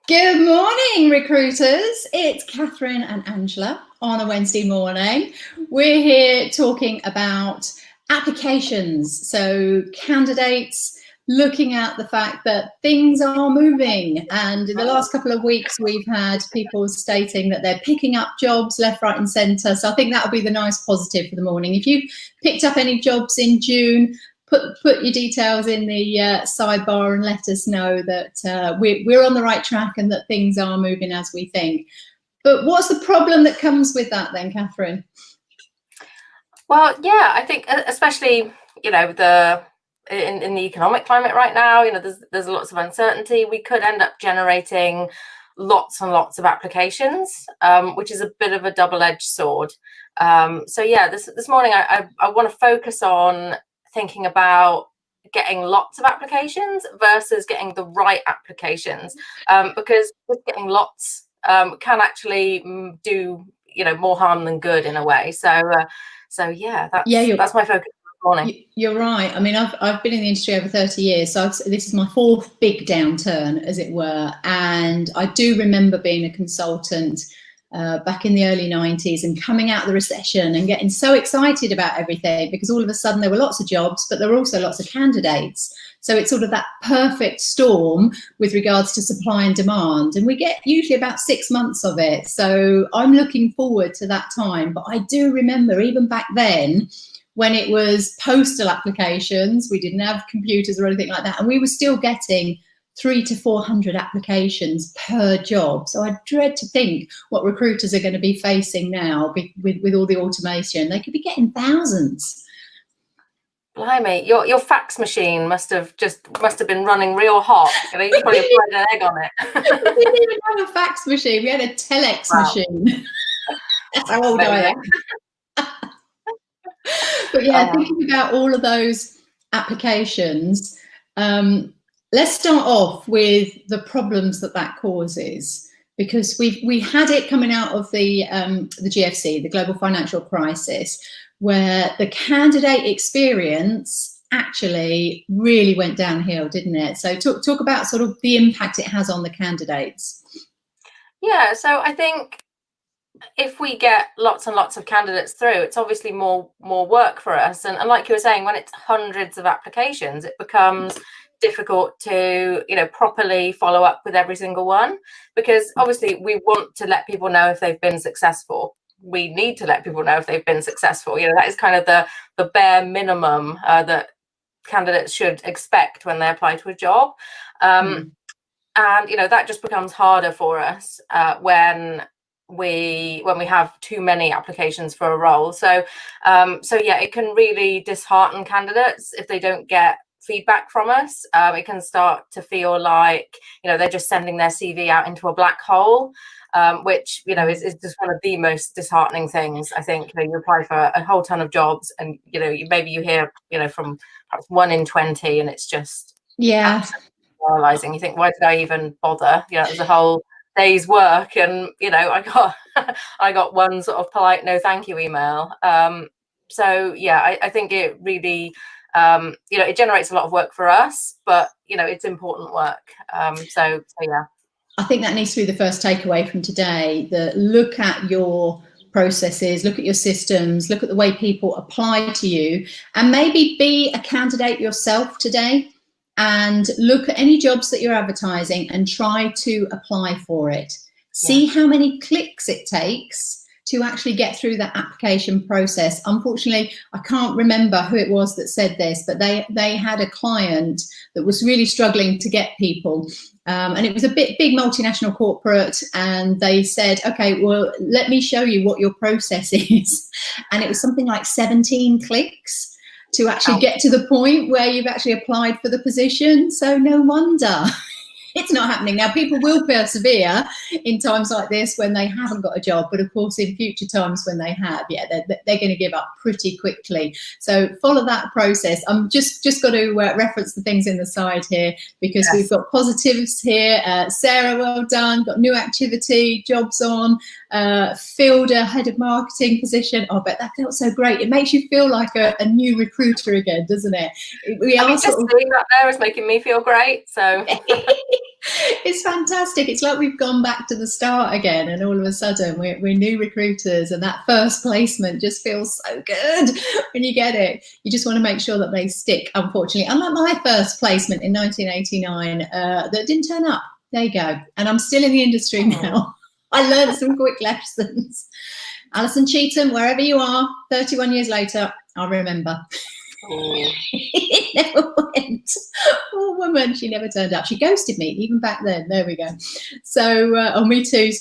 Good morning, recruiters. It's Catherine and Angela on a Wednesday morning. We're here talking about applications. So candidates looking at the fact that things are moving. And in the last couple of weeks, we've had people stating that they're picking up jobs left, right and centre. So I think that'll be the nice positive for the morning. If you've picked up any jobs in June, put your details in the sidebar and let us know that we're on the right track and that things are moving as we think. But what's the problem that comes with that then, Catherine? Well, yeah, I think especially, in the economic climate right now, there's lots of uncertainty. We could end up generating lots and lots of applications, which is a bit of a double-edged sword. So yeah, this morning I want to focus on thinking about getting lots of applications versus getting the right applications, because just getting lots can actually do more harm than good in a way. So yeah, that's my focus this morning. You're right. I mean, I've been in the industry over 30 years, so this is my fourth big downturn, as it were. And I do remember being a consultant back in the early 90s and coming out of the recession and getting so excited about everything because all of a sudden there were lots of jobs, but there were also lots of candidates. So it's sort of that perfect storm with regards to supply and demand. And we get usually about 6 months of it. So I'm looking forward to that time. But I do remember even back then when it was postal applications, we didn't have computers or anything like that. And we were still getting 300 to 400 applications per job. So I dread to think what recruiters are going to be facing now with all the automation. They could be getting thousands. Blimey, your fax machine must have been running real hot. You probably applied an egg on it. We didn't even have a fax machine. We had a telex machine. That's how old I am. But yeah, thinking about all of those applications, let's start off with the problems that causes, because we had it coming out of the GFC, the global financial crisis, where the candidate experience actually really went downhill, didn't it? So talk about sort of the impact it has on the candidates. Yeah, so I think if we get lots and lots of candidates through, it's obviously more work for us. And like you were saying, when it's hundreds of applications, it becomes difficult to properly follow up with every single one, because obviously we want to let people know if they've been successful. We need to let people know if they've been successful. That is kind of the bare minimum that candidates should expect when they apply to a job. And that just becomes harder for us when we have too many applications for a role. So yeah, it can really dishearten candidates if they don't get feedback from us. It can start to feel like they're just sending their CV out into a black hole, which is just one of the most disheartening things. I think you apply for a whole ton of jobs and maybe you hear from perhaps 1 in 20, and it's just demoralizing. You think, why did I even bother? It was a whole day's work, and I got one sort of polite no thank you email. So yeah, I think it really it generates a lot of work for us, but it's important work. So yeah, I think that needs to be the first takeaway from today, that look at your processes, look at your systems, look at the way people apply to you, and maybe be a candidate yourself today and look at any jobs that you're advertising and try to apply for it. See how many clicks it takes to actually get through that application process. Unfortunately, I can't remember who it was that said this, but they had a client that was really struggling to get people. And it was a big multinational corporate, and they said, okay, well, let me show you what your process is. And it was something like 17 clicks to actually get to the point where you've actually applied for the position. So no wonder it's not happening. Now, people will persevere in times like this when they haven't got a job, but of course in future times when they have, they're going to give up pretty quickly. So follow that process. I'm just got to reference the things in the side here, because we've got positives here. Sarah, well done. Got new activity, jobs on, filled a head of marketing position. Oh, I bet that felt so great. It makes you feel like a new recruiter again, doesn't it? Just seeing that there is making me feel great. So It's fantastic. It's like we've gone back to the start again, and all of a sudden we're new recruiters, and that first placement just feels so good when you get it. You just want to make sure that they stick, unfortunately. Unlike my first placement in 1989 that didn't turn up. There you go. And I'm still in the industry now. I learned some quick lessons. Alison Cheetham, wherever you are, 31 years later, I'll remember. It never went. Poor woman, she never turned up. She ghosted me even back then. There we go. So, me too.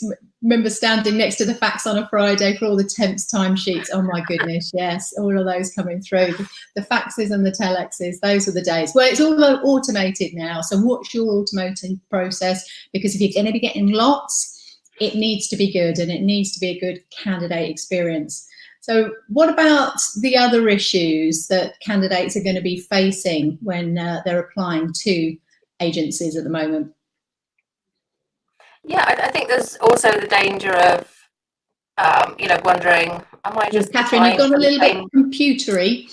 Remember standing next to the fax on a Friday for all the temps timesheets. Oh my goodness, yes, all of those coming through. The faxes and the telexes, those were the days. Well, it's all automated now. So what's your automated process? Because if you're going to be getting lots, it needs to be good, and it needs to be a good candidate experience. So what about the other issues that candidates are going to be facing when they're applying to agencies at the moment? Yeah, I think there's also the danger of, wondering, am I just Catherine, you've gone a little bit computery.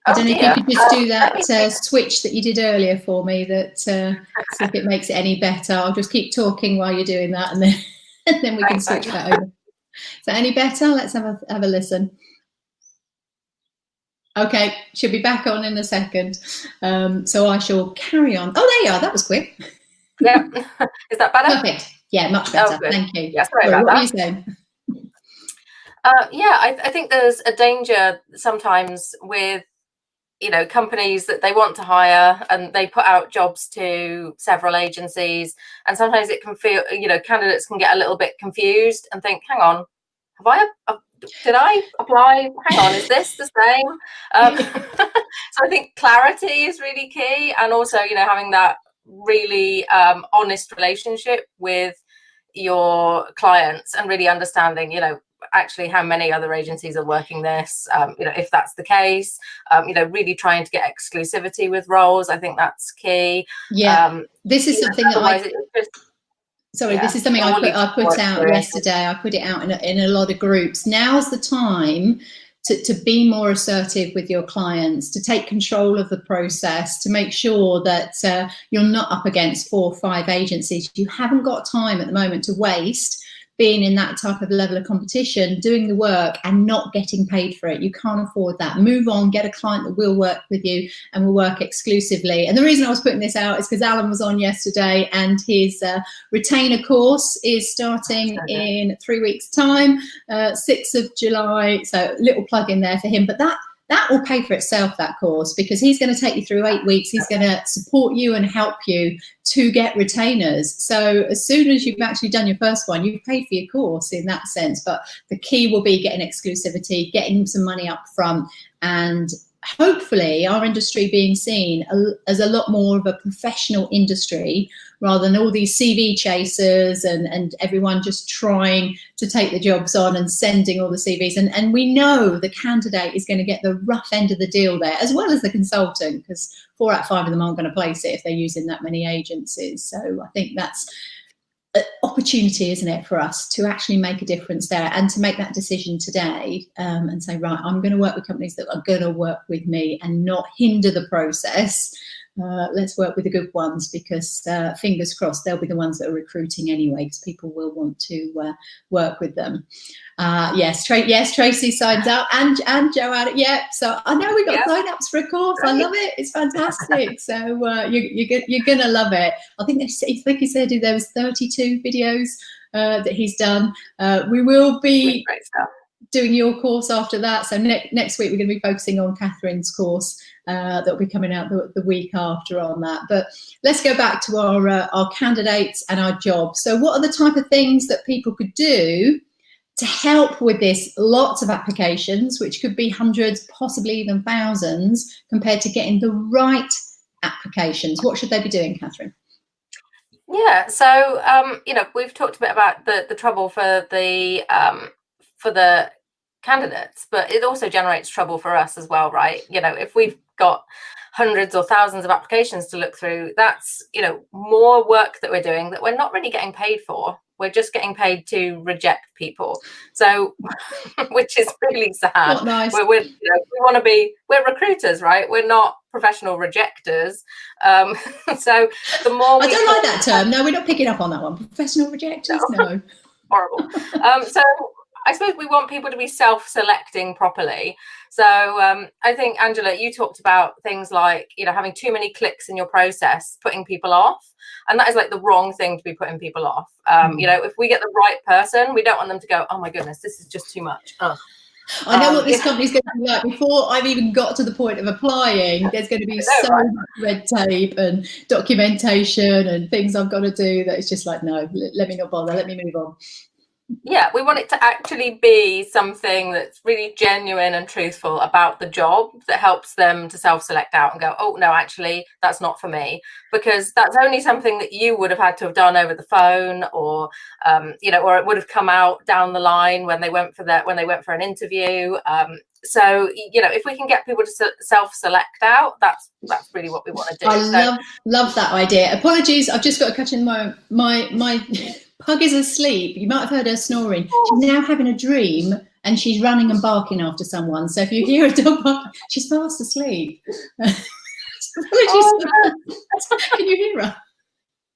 I don't know if you could just do that switch that you did earlier for me, that see if it makes it any better. I'll just keep talking while you're doing that, and then we can switch that over. Is that any better? Let's have a listen. Okay, she'll be back on in a second. So I shall carry on. Oh, there you are. That was quick. Yeah. Is that better? Perfect. Yeah, much better. Oh, thank you. Yeah, sorry about what that. Are you saying? I think there's a danger sometimes with, companies that they want to hire and they put out jobs to several agencies, and sometimes it can feel, candidates can get a little bit confused and think, hang on, did I apply? Hang on, is this the same? So I think clarity is really key, and also, having that really honest relationship with your clients and really understanding, actually how many other agencies are working this, if that's the case, really trying to get exclusivity with roles. I think that's key. Yeah, this is something that this is something I put out yesterday. I put it out in a lot of groups. Now's the time to be more assertive with your clients, to take control of the process, to make sure that you're not up against 4 or 5 agencies. You haven't got time at the moment to waste being in that type of level of competition, doing the work and not getting paid for it. You can't afford that. Move on, get a client that will work with you and will work exclusively. And the reason I was putting this out is because Alan was on yesterday, and his retainer course is starting in 3 weeks' time, 6th of July. So little plug in there for him. But that will pay for itself, that course, because he's going to take you through 8 weeks. He's going to support you and help you to get retainers. So as soon as you've actually done your first one, you've paid for your course in that sense. But the key will be getting exclusivity, getting some money up front, and hopefully our industry being seen as a lot more of a professional industry rather than all these CV chasers and everyone just trying to take the jobs on and sending all the CVs. And we know the candidate is going to get the rough end of the deal there, as well as the consultant, because 4 out of 5 of them aren't going to place it if they're using that many agencies. So I think that's an opportunity, isn't it, for us to actually make a difference there and to make that decision today, and say, right, I'm going to work with companies that are going to work with me and not hinder the process. Let's work with the good ones, because fingers crossed they'll be the ones that are recruiting anyway, because people will want to work with them. Yes, Tracy signs up, and Joanne. Yeah, so I know we got sign-ups for a course. I love it. It's fantastic. So you're gonna love it. I think he said there was 32 videos that he's done. We will be doing your course after that. So next week we're going to be focusing on Catherine's course that will be coming out the week after on that. But let's go back to our candidates and our jobs. So what are the type of things that people could do to help with this? Lots of applications, which could be hundreds, possibly even thousands, compared to getting the right applications. What should they be doing, Catherine? Yeah, so we've talked a bit about the trouble for the candidates, but it also generates trouble for us as well, right? If we've got hundreds or thousands of applications to look through, that's more work that we're doing that we're not really getting paid for. We're just getting paid to reject people. So, which is really sad. Nice. We want to be, we're recruiters, right? We're not professional rejectors. So the more I don't like that term. No, we're not picking up on that one. Professional rejectors, no. Horrible. So I suppose we want people to be self-selecting properly. So I think, Angela, you talked about things like, you know, having too many clicks in your process, putting people off. And that is like the wrong thing to be putting people off. You know, if we get the right person, we don't want them to go, oh my goodness, this is just too much. Ugh. I know what this company's going to be like. Before I've even got to the point of applying, there's going to be so much red tape and documentation and things I've got to do that it's just like, no, let me not bother. Let me move on. Yeah, we want it to actually be something that's really genuine and truthful about the job that helps them to self-select out and go, oh, no, actually, that's not for me. Because that's only something that you would have had to have done over the phone, or, you know, or it would have come out down the line when they went for an interview. So, you know, if we can get people to self-select out, that's really what we want to do. I love that idea. Apologies, I've just got to catch in my pug is asleep. You might have heard her snoring. She's now having a dream and she's running and barking after someone. So if you hear a dog barking, she's fast asleep. Apologies. Can you hear her?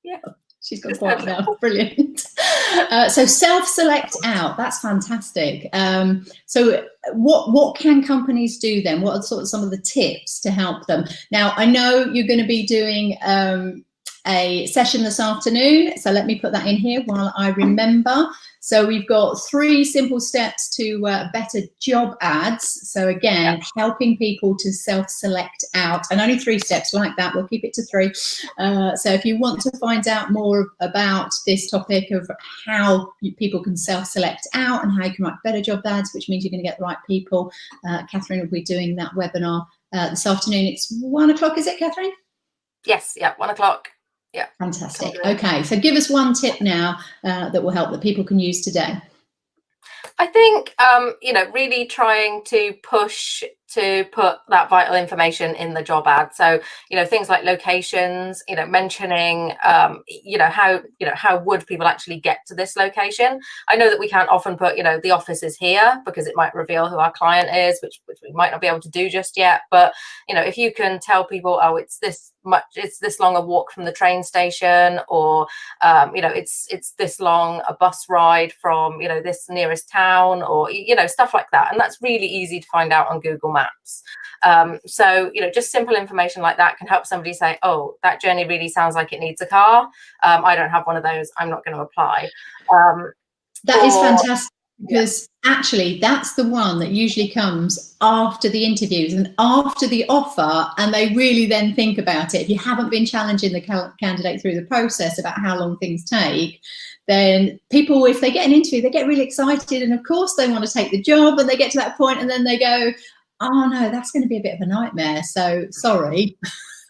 Yeah. She's got quiet now. Brilliant. So self-select out. That's fantastic. So what can companies do then? What are sort of some of the tips to help them? Now, I know you're going to be doing a session this afternoon, so let me put that in here while I remember. So we've got 3 simple steps to better job ads. So again, helping people to self-select out, and only 3 steps like that. We'll keep it to 3. So if you want to find out more about this topic of how people can self-select out and how you can write better job ads, which means you're going to get the right people, Catherine will be doing that webinar this afternoon. It's 1 o'clock, is it, Catherine? Yes, yeah, 1 o'clock. Yeah. Fantastic. Okay, so give us 1 tip now that will help that people can use today. I think, you know, really trying to push to put that vital information in the job ad. So, you know, things like locations, you know, mentioning, you know, how would people actually get to this location? I know that we can't often put, you know, the office is here because it might reveal who our client is, which we might not be able to do just yet. But, you know, if you can tell people, oh, it's this long a walk from the train station, or, you know, it's this long a bus ride from, you know, this nearest town, or, you know, stuff like that. And that's really easy to find out on Google Maps. So, you know, just simple information like that can help somebody say, oh, that journey really sounds like it needs a car. I don't have one of those. I'm not going to apply. That is fantastic, because actually that's the one that usually comes after the interviews and after the offer, and they really then think about it. If you haven't been challenging the candidate through the process about how long things take, then people, if they get an interview, they get really excited, and of course they want to take the job, and they get to that point and then they go, oh no, that's going to be a bit of a nightmare, so sorry.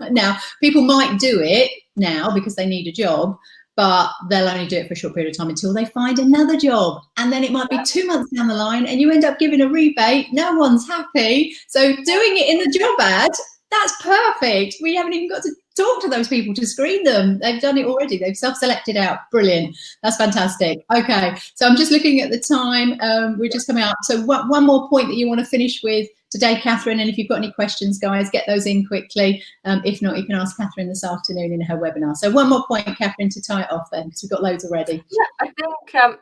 Now, people might do it now because they need a job, but they'll only do it for a short period of time until they find another job. And then it might be 2 months down the line and you end up giving a rebate. No one's happy. So doing it in the job ad, that's perfect. We haven't even got to talk to those people to screen them. They've done it already. They've self-selected out. Brilliant. That's fantastic. Okay. So I'm just looking at the time. We're just coming out. So one more point that you want to finish with today, Catherine, and if you've got any questions, guys, get those in quickly. If not, you can ask Catherine this afternoon in her webinar. So one more point, Catherine, to tie it off then, because we've got loads already. Yeah,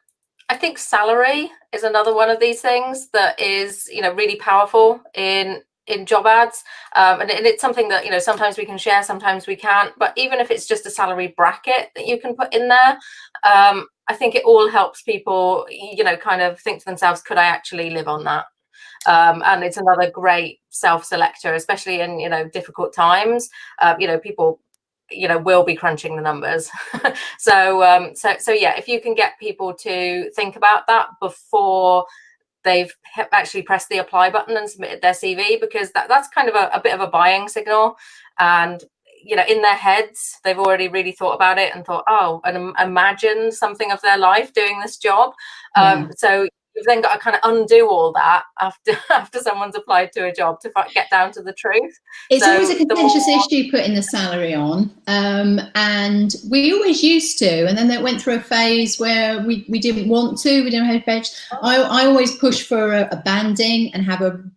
I think salary is another one of these things that is, you know, really powerful in job ads, and it's something that, you know, sometimes we can share, sometimes we can't. But even if it's just a salary bracket that you can put in there, I think it all helps people, you know, kind of think to themselves, could I actually live on that? And it's another great self-selector, especially in, you know, difficult times. You know, people, you know, will be crunching the numbers. So yeah, if you can get people to think about that before they've actually pressed the apply button and submitted their CV, because that's kind of a bit of a buying signal. And, you know, in their heads, they've already really thought about it and thought, oh, and imagined something of their life doing this job. So you've then got to kind of undo all that after someone's applied to a job to get down to the truth. It's always a contentious issue putting the salary on, and we always used to, and then it went through a phase where we didn't want to, we didn't have a page. I always push for a banding and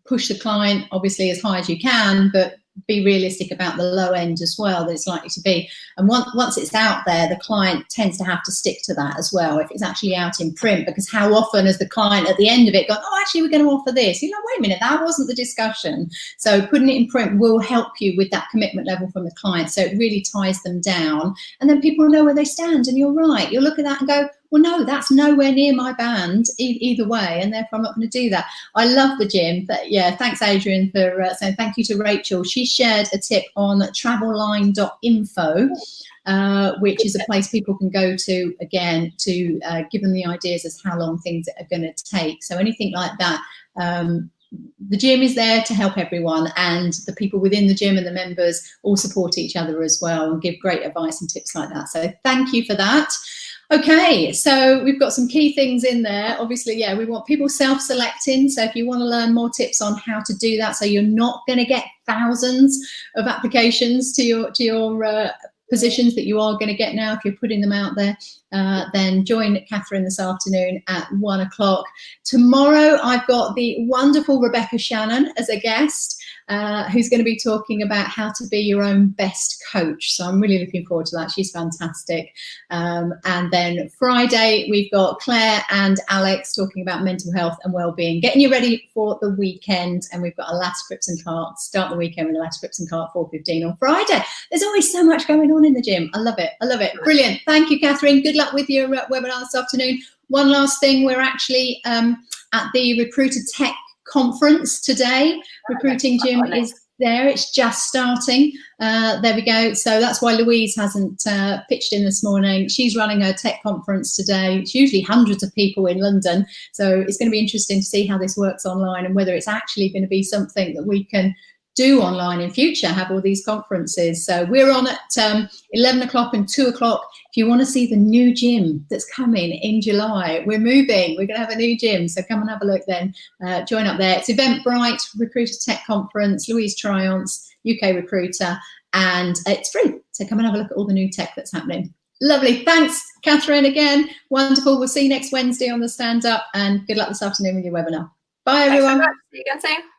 push the client obviously as high as you can, but be realistic about the low end as well that it's likely to be. And once it's out there, the client tends to have to stick to that as well if it's actually out in print, because how often has the client at the end of it gone, oh, actually we're going to offer this? You're like, wait a minute, that wasn't the discussion. So putting it in print will help you with that commitment level from the client, so it really ties them down, and then people know where they stand. And you're right, you'll look at that and go, well, no, that's nowhere near my band either way, and therefore I'm not going to do that. I love the gym. But yeah, thanks, Adrian, for saying thank you to Rachel. She shared a tip on travelline.info, which is a place people can go to, again, to give them the ideas as how long things are going to take. So anything like that, the gym is there to help everyone, and the people within the gym and the members all support each other as well and give great advice and tips like that. So thank you for that. Okay, so we've got some key things in there. Obviously, yeah, we want people self-selecting. So if you want to learn more tips on how to do that, so you're not going to get thousands of applications to your positions that you are going to get now if you're putting them out there, then join Catherine this afternoon at 1 o'clock. Tomorrow, I've got the wonderful Rebecca Shannon as a guest, who's going to be talking about how to be your own best coach. So I'm really looking forward to that. She's fantastic. And then Friday, we've got Claire and Alex talking about mental health and wellbeing, getting you ready for the weekend. And we've got a last scripts and carts, start the weekend with a last scripts and cart 4:15 on Friday. There's always so much going on in the gym. I love it. I love it. Brilliant. Thank you, Catherine. Good luck with your webinar this afternoon. One last thing, we're actually at the Recruiter Tech conference today. Recruiting Gym is there. It's just starting. There we go. So that's why Louise hasn't pitched in this morning. She's running her tech conference today. It's usually hundreds of people in London. So it's going to be interesting to see how this works online and whether it's actually going to be something that we can do online in future, have all these conferences. So we're on at 11 o'clock and 2 o'clock. If you want to see the new gym that's coming in July, we're moving. We're going to have a new gym. So come and have a look then. Join up there. It's Eventbrite, Recruiter Tech Conference, Louise Triance, UK Recruiter, and it's free. So come and have a look at all the new tech that's happening. Lovely. Thanks, Catherine, again. Wonderful. We'll see you next Wednesday on the Stand Up, and good luck this afternoon with your webinar. Bye, everyone. Thanks so much. See you again soon.